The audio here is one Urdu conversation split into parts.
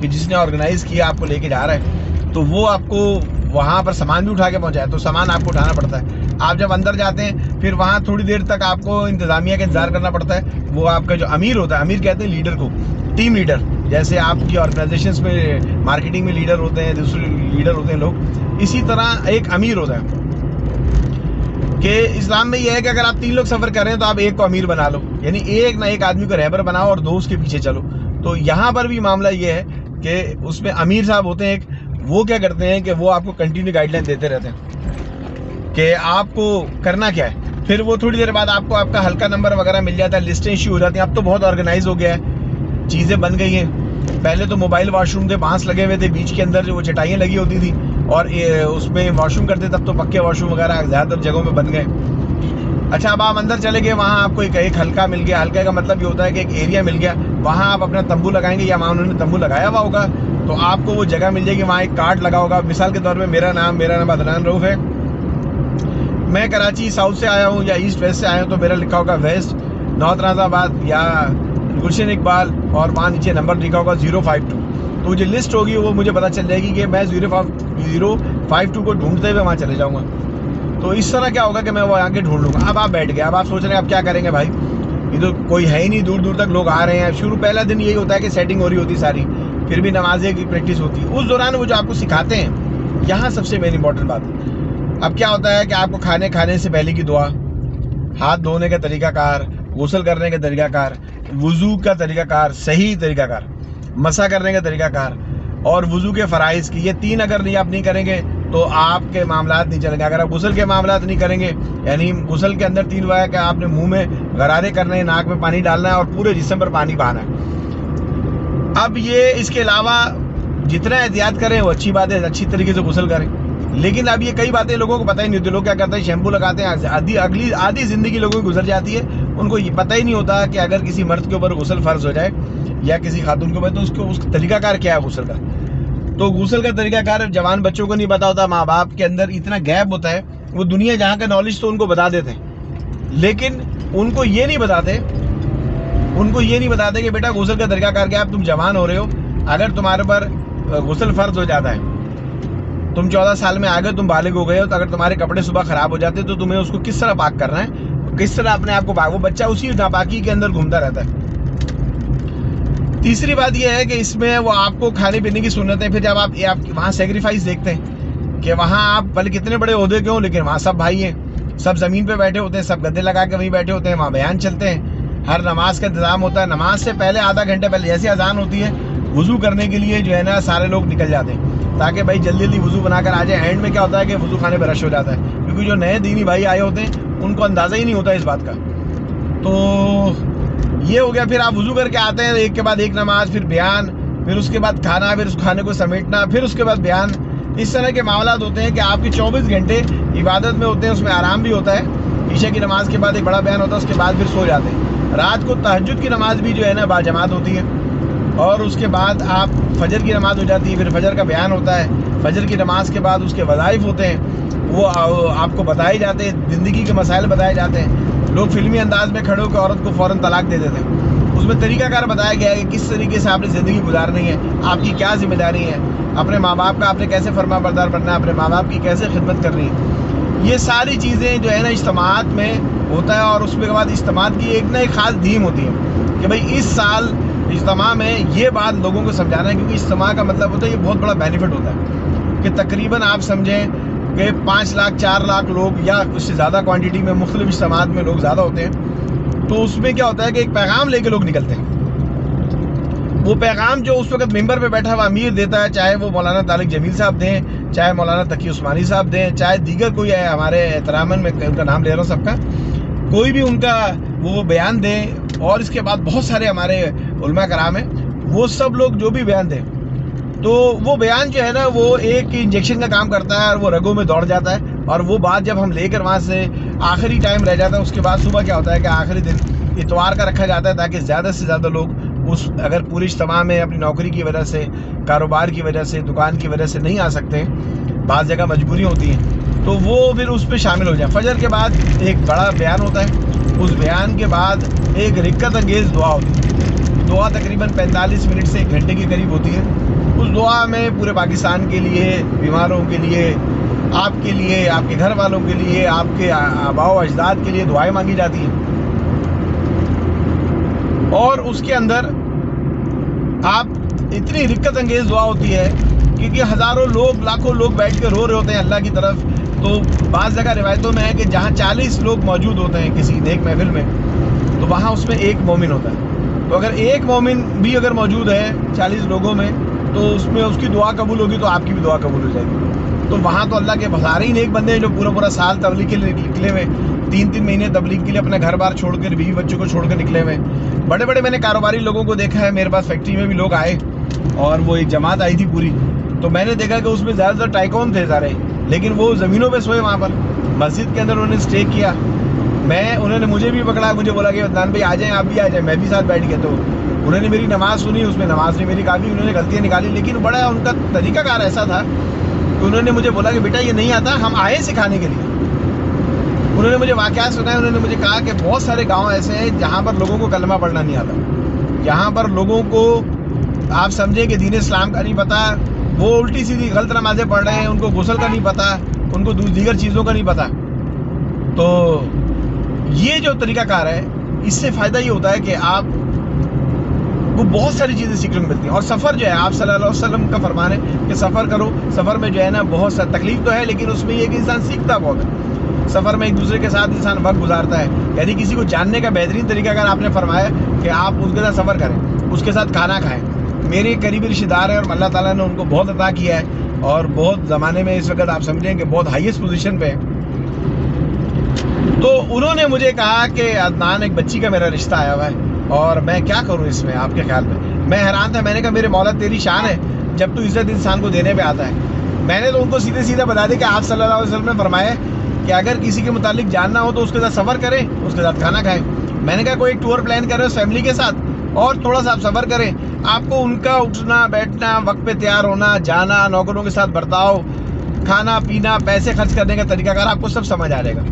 کہ جس نے آرگنائز کیا آپ کو لے کے جا رہا ہے، تو وہ آپ کو وہاں پر سامان بھی اٹھا کے پہنچایا، تو سامان آپ کو اٹھانا پڑتا ہے۔ آپ جب اندر جاتے ہیں پھر وہاں تھوڑی دیر تک آپ کو انتظامیہ کا انتظار کرنا پڑتا ہے۔ وہ آپ کا جو امیر ہوتا ہے، امیر کہتے ہیں لیڈر کو، ٹیم لیڈر، جیسے آپ کی آرگنائزیشنس میں مارکیٹنگ میں لیڈر ہوتے ہیں، دوسرے لیڈر ہوتے ہیں لوگ، اسی طرح ایک امیر ہوتا ہے۔ کہ اسلام میں یہ ہے کہ اگر آپ 3 لوگ سفر کر رہے ہیں تو آپ ایک کو امیر بنا لو، یعنی ایک نہ ایک آدمی کو رہبر بناؤ اور 2 اس کے پیچھے چلو۔ تو یہاں پر بھی معاملہ یہ ہے کہ اس میں امیر صاحب ہوتے ہیں ایک، وہ کیا کرتے ہیں کہ وہ آپ کو کنٹینیو گائیڈ لائن دیتے رہتے ہیں کہ آپ کو کرنا کیا ہے۔ پھر وہ تھوڑی دیر بعد آپ کو آپ کا ہلکا نمبر وغیرہ مل جاتا ہے، لسٹیں ایشو ہو جاتی ہیں۔ اب تو بہت آرگنائز ہو گیا ہے، چیزیں بن گئی ہیں۔ پہلے تو موبائل واش روم تھے، بانس لگے ہوئے تھے بیچ کے اندر، جو وہ چٹائیاں لگی ہوتی تھی اور اس میں واش روم کرتے، تب تو پکے واش روم وغیرہ زیادہ تر جگہوں میں بن گئے۔ اچھا، اب آپ اندر چلے گئے، وہاں آپ کو ایک ہلکا مل گیا۔ ہلکے کا مطلب یہ ہوتا ہے کہ ایک ایریا مل گیا، وہاں آپ اپنا تمبو لگائیں گے، یا وہاں انہوں نے تمبو لگایا ہوا ہوگا تو آپ کو وہ جگہ مل جائے گی، وہاں ایک کارڈ لگا ہوگا۔ مثال کے طور پہ میرا نام عدنان رؤف ہے، میں کراچی ساؤتھ سے آیا ہوں یا ایسٹ ویسٹ سے آیا ہوں، تو میرا لکھا ہوگا ویسٹ نارتھ راز آباد یا گلشن اقبال، اور وہاں نیچے نمبر لکھا ہوگا 052۔ تو جو لسٹ ہوگی وہ مجھے پتہ چل جائے گی کہ میں 052 کو ڈھونڈتے ہوئے وہاں چلے جاؤں گا۔ تو اس طرح کیا ہوگا کہ میں وہ آگے ڈھونڈ لوں گا۔ اب آپ بیٹھ گئے، اب آپ سوچ رہے ہیں اب کیا کریں گے بھائی، یہ تو کوئی ہے ہی نہیں، دور دور تک لوگ آ رہے ہیں۔ شروع پہلا دن یہی ہوتا ہے کہ سیٹنگ ہو رہی ہوتی ساری، پھر بھی نمازیں کی پریکٹس ہوتی ہے۔ اس دوران وہ جو آپ کو سکھاتے ہیں، یہاں سب سے مین امپورٹنٹ بات ہے۔ اب کیا ہوتا ہے کہ آپ کو کھانے سے پہلے کی دعا، ہاتھ دھونے کا طریقہ کار، غسل کرنے کا طریقہ کار، وضو کا طریقہ کار، صحیح طریقہ کار، مسح کرنے کا طریقہ کار اور وضو کے فرائض کی، یہ 3 اگر نہیں آپ نہیں کریں گے تو آپ کے معاملات نہیں چلیں گے۔ اگر آپ غسل کے معاملات نہیں کریں گے، یعنی غسل کے اندر 3 ہوا ہے کہ آپ نے منہ میں غرارے کرنے ہیں، ناک میں پانی ڈالنا ہے اور پورے جسم پر پانی بہانا ہے۔ اب یہ اس کے علاوہ جتنا احتیاط کریں وہ اچھی بات ہے، اچھی طریقے سے غسل کریں، لیکن اب یہ کئی باتیں لوگوں کو پتہ ہی نہیں ہوتی۔ لوگ کیا کرتے ہیں، شیمپو لگاتے ہیں، آدھی زندگی لوگوں کی گزر جاتی ہے، ان کو یہ پتہ ہی نہیں ہوتا کہ اگر کسی مرد کے اوپر غسل فرض ہو جائے یا کسی خاتون کے اوپر، تو اس کا طریقہ کار کیا ہے غسل کا۔ تو غسل کا طریقہ کار جوان بچوں کو نہیں پتا ہوتا، ماں باپ کے اندر اتنا گیپ ہوتا ہے، وہ دنیا جہاں کا نالج تو ان کو بتا دیتے ہیں، لیکن ان کو یہ نہیں بتاتے کہ بیٹا غسل کا طریقہ کار کیا ہے۔ اب تم جوان ہو رہے ہو، اگر تمہارے پر غسل فرض ہو جاتا ہے، تم 14 سال میں آگے تم بالغ ہو گئے ہو، تو اگر تمہارے کپڑے صبح خراب ہو جاتے تو تمہیں اس کو کس طرح پاک کرنا ہے، کس طرح اپنے آپ کو پاک، وہ بچہ اسی ناپاکی کے اندر گھومتا رہتا ہے۔ تیسری بات یہ ہے کہ اس میں وہ آپ کو کھانے پینے کی سنتیں، پھر جب آپ وہاں سیکریفائس دیکھتے ہیں کہ وہاں آپ بھلے کتنے بڑے عہدے کے ہوں، لیکن وہاں سب بھائی ہیں، سب زمین پہ بیٹھے ہوتے ہیں، سب گدے لگا کے وہیں بیٹھے ہوتے ہیں، وہاں بیان چلتے ہیں، ہر نماز کا انتظام ہوتا ہے۔ نماز سے پہلے آدھا گھنٹے پہلے جیسے اذان ہوتی ہے، وضو کرنے کے لیے جو ہے نا سارے لوگ نکل جاتے ہیں تاکہ بھائی جلدی جلدی وضو بنا کر آ جائے۔ اینڈ میں کیا ہوتا ہے کہ وضو خانے پہ رش ہو جاتا ہے، کیونکہ جو نئے دینی بھائی آئے ہوتے ہیں ان کو اندازہ ہی نہیں ہوتا اس بات کا۔ تو یہ ہو گیا، پھر آپ وضو کر کے آتے ہیں، ایک کے بعد ایک نماز، پھر بیان، پھر اس کے بعد کھانا، پھر اس کھانے کو سمیٹنا، پھر اس کے بعد بیان۔ اس طرح کے معاملات ہوتے ہیں کہ آپ کے 24 گھنٹے عبادت میں ہوتے ہیں، اس میں آرام بھی ہوتا ہے۔ عشاء کی نماز کے بعد ایک بڑا بیان ہوتا ہے، اس کے بعد پھر سو جاتے ہیں۔ رات کو تہجد کی نماز بھی جو ہے نا باجماعت ہوتی ہے، اور اس کے بعد آپ فجر کی نماز ہو جاتی ہے، پھر فجر کا بیان ہوتا ہے۔ فجر کی نماز کے بعد اس کے وظائف ہوتے ہیں، وہ آپ کو بتائے جاتے ہیں، زندگی کے مسائل بتائے جاتے ہیں۔ لوگ فلمی انداز میں کھڑے ہو کے عورت کو فوراً طلاق دے دیتے ہیں۔ اس میں طریقہ کار بتایا گیا ہے کہ کس طریقے سے آپ نے زندگی گزارنی ہے، آپ کی کیا ذمہ داری ہے، اپنے ماں باپ کا آپ نے کیسے فرما بردار بننا ہے، اپنے ماں باپ کی کیسے خدمت کرنی ہے۔ یہ ساری چیزیں جو ہے نا اجتماعات میں ہوتا ہے، اور اس کے بعد اجتماعات کی ایک نہ ایک خاص تھیم ہوتی ہے کہ بھائی اس سال اجتماع میں یہ بات لوگوں کو سمجھانا ہے، کیونکہ اجتماع کا مطلب ہوتا ہے یہ بہت بڑا بینیفٹ ہوتا ہے کہ تقریباً آپ سمجھیں کہ 5 لاکھ 4 لاکھ لوگ یا اس سے زیادہ کوانٹٹی میں مختلف اجتماعات میں لوگ زیادہ ہوتے ہیں، تو اس میں کیا ہوتا ہے کہ ایک پیغام لے کے لوگ نکلتے ہیں۔ وہ پیغام جو اس وقت ممبر پہ بیٹھا ہوا امیر دیتا ہے، چاہے وہ مولانا طارق جمیل صاحب دیں، چاہے مولانا تقی عثمانی صاحب دیں، چاہے دیگر کوئی ہے، ہمارے احتراماً میں ان کا نام لے رہا ہوں سب کا، کوئی بھی ان کا وہ بیان دیں، اور اس کے بعد بہت سارے ہمارے علماء کرام ہیں، وہ سب لوگ جو بھی بیان دیں، تو وہ بیان جو ہے نا وہ ایک انجیکشن کا کام کرتا ہے، اور وہ رگوں میں دوڑ جاتا ہے، اور وہ بات جب ہم لے کر وہاں سے آخری ٹائم رہ جاتا ہے، اس کے بعد صبح کیا ہوتا ہے کہ آخری دن اتوار کا رکھا جاتا ہے، تاکہ زیادہ سے زیادہ لوگ اگر پوری اجتماع میں اپنی نوکری کی وجہ سے، کاروبار کی وجہ سے، دکان کی وجہ سے نہیں آ سکتے، بعض جگہ مجبوریاں ہوتی ہیں، تو وہ پھر اس پہ شامل ہو جائیں۔ فجر کے بعد ایک بڑا بیان ہوتا ہے، اس بیان کے بعد ایک رکت انگیز دعا ہوتی ہے۔ دعا تقریباً 45 منٹ سے 1 گھنٹے کے قریب ہوتی ہے. اس دعا میں پورے پاکستان کے لیے، بیماروں کے لیے، آپ کے لیے، آپ کے گھر والوں کے لیے، آپ کے آباء و اجداد کے لیے دعائیں مانگی جاتی ہیں. اور اس کے اندر آپ اتنی رقت انگیز دعا ہوتی ہے کیونکہ ہزاروں لوگ، لاکھوں لوگ بیٹھ کے رو رہے ہوتے ہیں اللہ کی طرف. تو بعض جگہ روایتوں میں ہے کہ جہاں 40 لوگ موجود ہوتے ہیں کسی نیک محفل میں، تو وہاں اس میں ایک مومن ہوتا ہے. تو اگر ایک مومن بھی اگر موجود ہے 40 لوگوں میں، تو اس میں اس کی دعا قبول ہوگی تو آپ کی بھی دعا قبول ہو جائے گی. تو وہاں تو اللہ کے سارے ہی نیک بندے ہیں جو پورا سال تبلیغ کے لیے نکلے ہوئے، 3 مہینے تبلیغ کے لیے اپنا گھر بار چھوڑ کر، بیوی بچوں کو چھوڑ کر نکلے ہوئے. بڑے میں نے کاروباری لوگوں کو دیکھا ہے. میرے پاس فیکٹری میں بھی لوگ آئے اور وہ ایک جماعت آئی تھی پوری. تو میں نے دیکھا کہ اس میں زیادہ تر ٹائکون تھے سارے، لیکن وہ زمینوں پہ سوئے وہاں پر. مسجد کے اندر انہوں نے اسٹے کیا. انہوں نے مجھے بھی پکڑا، مجھے بولا کہ عدنان بھائی آ جائیں، آپ بھی آ جائیں. میں بھی ساتھ بیٹھ گیا. تو انہوں نے میری نماز سنی، اس میں نماز میں میری کافی انہوں نے غلطیاں نکالی، لیکن بڑا ان کا طریقہ کار ایسا تھا کہ انہوں نے مجھے بولا کہ بیٹا یہ نہیں آتا، ہم آئے سکھانے کے لیے. انہوں نے مجھے واقعات سنائے. انہوں نے مجھے کہا کہ بہت سارے گاؤں ایسے ہیں جہاں پر لوگوں کو کلمہ پڑھنا نہیں آتا، جہاں پر لوگوں کو آپ سمجھیں کہ دین اسلام کا نہیں پتہ، وہ الٹی سیدھی غلط نمازیں پڑھ رہے ہیں، ان کو غسل کا نہیں پتہ، ان کو دیگر چیزوں کا نہیں پتہ. تو یہ جو طریقہ کار ہے، اس سے فائدہ یہ ہوتا ہے کہ آپ کو بہت ساری چیزیں سیکھنے کو ملتی ہیں. اور سفر جو ہے، آپ صلی اللہ علیہ وسلم کا فرمان ہے کہ سفر کرو. سفر میں جو ہے نا بہت سا تکلیف تو ہے، لیکن اس میں یہ کہ انسان سیکھتا بہت ہے. سفر میں ایک دوسرے کے ساتھ انسان وقت گزارتا ہے. یعنی کسی کو جاننے کا بہترین طریقہ اگر آپ نے فرمایا کہ آپ اس کے ساتھ سفر کریں، اس کے ساتھ کھانا کھائیں. میرے قریبی رشتہ دار ہیں اور اللہ تعالیٰ نے ان کو بہت عطا کیا ہے اور بہت زمانے میں اس وقت آپ سمجھیں کہ بہت ہائیسٹ پوزیشن پہ ہے. تو انہوں نے مجھے کہا کہ عدنان ایک بچی کا میرا رشتہ آیا ہوا ہے اور میں کیا کروں اس میں، آپ کے خیال میں حیران تھا. میں نے کہا میرے مولا تیری شان ہے جب تو عزت انسان کو دینے پہ آتا ہے. میں نے تو ان کو سیدھے بتا دیا کہ آپ صلی اللہ علیہ وسلم نے فرمایا کہ اگر کسی کے متعلق جاننا ہو تو اس کے ساتھ سفر کریں، اس کے ساتھ کھانا کھائیں. میں نے کہا کوئی ٹور پلان کریں فیملی کے ساتھ اور تھوڑا سا آپ سفر کریں، آپ کو ان کا اٹھنا بیٹھنا، وقت پہ تیار ہونا، جانا، نوکروں کے ساتھ برتاؤ، کھانا پینا، پیسے خرچ کرنے کا طریقہ کار آپ کو سب سمجھ آ جائے گا.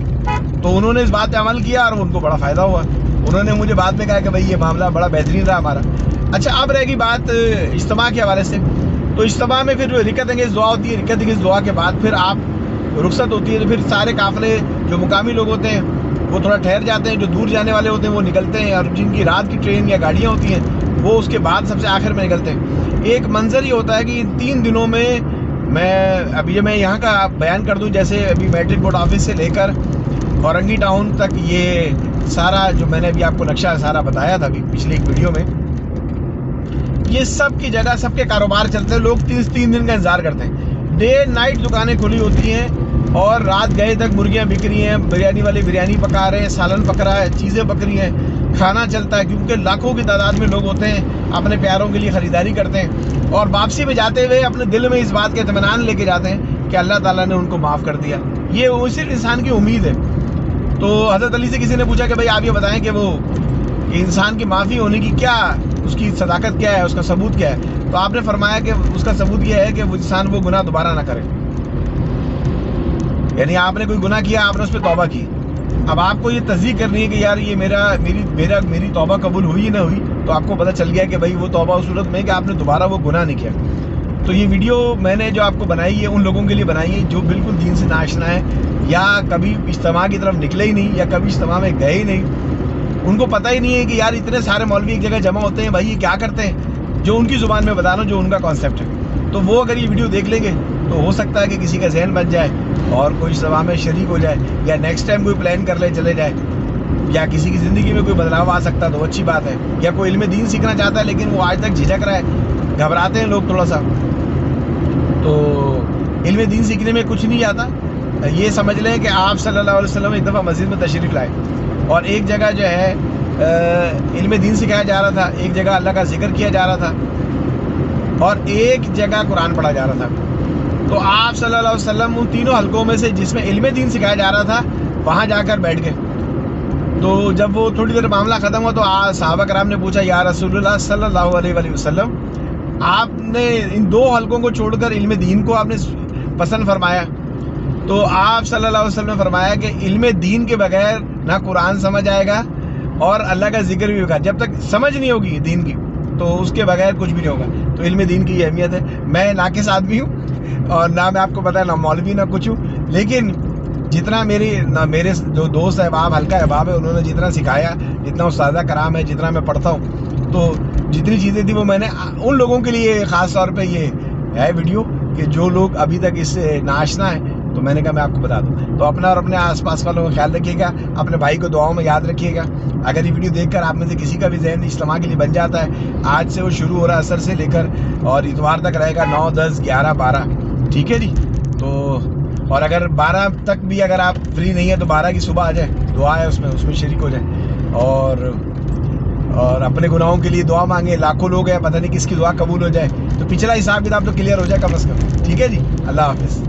تو انہوں نے اس بات پہ عمل کیا اور ان کو بڑا فائدہ ہوا. انہوں نے مجھے بعد میں کہا کہ بھائی یہ معاملہ بڑا بہترین رہا ہمارا. اچھا، اب رہے گی بات اجتماع کے حوالے سے. تو اجتماع میں پھر رکعت انگیز دعا ہوتی ہے. رکعت انگیز دعا کے بعد پھر آپ رخصت ہوتی ہے. تو پھر سارے قافلے جو مقامی لوگ ہوتے ہیں وہ تھوڑا ٹھہر جاتے ہیں، جو دور جانے والے ہوتے ہیں وہ نکلتے ہیں، اور جن کی رات کی ٹرین یا گاڑیاں ہوتی ہیں وہ اس کے بعد سب سے آخر میں نکلتے ہیں. ایک منظر یہ ہوتا ہے کہ ان 3 دنوں میں میں یہاں کا بیان کر دوں. جیسے ابھی میٹرک بورڈ آفس سے لے کر اورنگی ٹاؤن تک یہ سارا جو میں نے ابھی آپ کو نقشہ سارا بتایا تھا ابھی پچھلی ایک ویڈیو میں، یہ سب کی جگہ سب کے کاروبار چلتے ہیں. لوگ 3 دن کا انتظار کرتے ہیں. ڈے نائٹ دکانیں کھلی ہوتی ہیں اور رات گئے تک مرغیاں بک رہی ہیں، بریانی والے بریانی پکا رہے ہیں، سالن پک رہا ہے، چیزیں پک رہی ہیں، کھانا چلتا ہے. کیونکہ لاکھوں کی تعداد میں لوگ ہوتے ہیں، اپنے پیاروں کے لیے خریداری کرتے ہیں اور واپسی میں جاتے ہوئے اپنے دل میں اس بات کا اطمینان لے کے جاتے ہیں کہ اللہ تعالیٰ نے ان کو معاف کر دیا. یہ صرف انسان کی امید ہے. تو حضرت علی سے کسی نے پوچھا کہ بھائی آپ یہ بتائیں کہ کہ انسان کی معافی ہونے کی کیا، اس کی صداقت کیا ہے، اس کا ثبوت کیا ہے. تو آپ نے فرمایا کہ اس کا ثبوت یہ ہے کہ وہ انسان وہ گناہ دوبارہ نہ کرے. یعنی آپ نے کوئی گناہ کیا، آپ نے اس پہ توبہ کی، اب آپ کو یہ تصدیق کرنی ہے کہ یار یہ میری توبہ قبول ہوئی نہ ہوئی. تو آپ کو پتہ چل گیا کہ بھائی وہ توبہ اس صورت میں کہ آپ نے دوبارہ وہ گناہ نہیں کیا. تو یہ ویڈیو میں نے جو آپ کو بنائی ہے ان لوگوں کے لیے بنائی ہے جو بالکل دین سے ناآشنا ہے، یا کبھی اجتماع کی طرف نکلے ہی نہیں، یا کبھی اجتماع میں گئے ہی نہیں. ان کو پتہ ہی نہیں ہے کہ یار اتنے سارے مولوی ایک جگہ جمع ہوتے ہیں، بھائی یہ کیا کرتے ہیں. جو ان کی زبان میں بتا رہا ہوں، جو ان کا کانسیپٹ ہے. تو وہ اگر یہ ویڈیو دیکھ لیں گے تو ہو سکتا ہے کہ کسی کا ذہن بن جائے اور کوئی اجتماع میں شریک ہو جائے، یا نیکسٹ ٹائم کوئی پلان کر لے چلے جائے، یا کسی کی زندگی میں کوئی بدلاؤ آ سکتا ہے تو اچھی بات ہے. یا کوئی علم دین سیکھنا چاہتا ہے لیکن وہ آج تک جھجک رہا ہے، گھبراتے ہیں لوگ تھوڑا سا. تو علم دین سیکھنے میں کچھ نہیں آتا. یہ سمجھ لیں کہ آپ صلی اللہ علیہ وسلم ایک دفعہ مسجد میں تشریف لائے اور ایک جگہ جو ہے علم دین سکھایا جا رہا تھا، ایک جگہ اللہ کا ذکر کیا جا رہا تھا اور ایک جگہ قرآن پڑھا جا رہا تھا. تو آپ صلی اللہ علیہ وسلم ان تینوں حلقوں میں سے جس میں علم دین سکھایا جا رہا تھا وہاں جا کر بیٹھ گئے. تو جب وہ تھوڑی دیر معاملہ ختم ہوا تو صحابہ کرام نے پوچھا یا رسول اللہ صلی اللہ علیہ وسلم، آپ نے ان 2 حلقوں کو چھوڑ کر علم دین کو آپ نے پسند فرمایا. تو آپ صلی اللہ علیہ وسلم نے فرمایا کہ علم دین کے بغیر نہ قرآن سمجھ آئے گا اور اللہ کا ذکر بھی ہوگا. جب تک سمجھ نہیں ہوگی دین کی تو اس کے بغیر کچھ بھی نہیں ہوگا. تو علم دین کی یہ اہمیت ہے. میں ناقص آدمی ہوں اور نہ میں آپ کو پتہ ہے نہ مولوی نہ کچھ ہوں, لیکن جتنا میرے جو دوست احباب حلقہ احباب ہے انہوں نے جتنا سکھایا, جتنا استاذہ کرام ہے, جتنا میں پڑھتا ہوں, تو جتنی چیزیں تھیں وہ میں نے ان لوگوں کے لیے خاص طور پہ یہ ہے ویڈیو کہ جو لوگ ابھی تک اس سے ناآشنا ہیں, تو میں نے کہا میں آپ کو بتا دوں. تو اپنا اور اپنے آس پاس والوں کا خیال رکھیے گا, اپنے بھائی کو دعاؤں میں یاد رکھیے گا. اگر یہ ویڈیو دیکھ کر آپ میں سے کسی کا بھی ذہن اجتماع کے لیے بن جاتا ہے, آج سے وہ شروع ہو رہا ہے عصر سے لے کر اور اتوار تک رہے گا 9, 10, 11, 12, ٹھیک ہے جی. تو اور اگر 12 تک بھی اگر آپ فری نہیں ہیں تو 12 کی صبح آ جائیں, دعا ہے اس میں شریک ہو جائیں اور اپنے گناہوں کے لیے دعا مانگیں. لاکھوں لوگ ہیں, پتہ نہیں کس کی دعا قبول ہو جائے, تو پچھلا حساب کتاب تو کلیئر ہو جائے کم از کم. ٹھیک ہے جی, اللہ حافظ.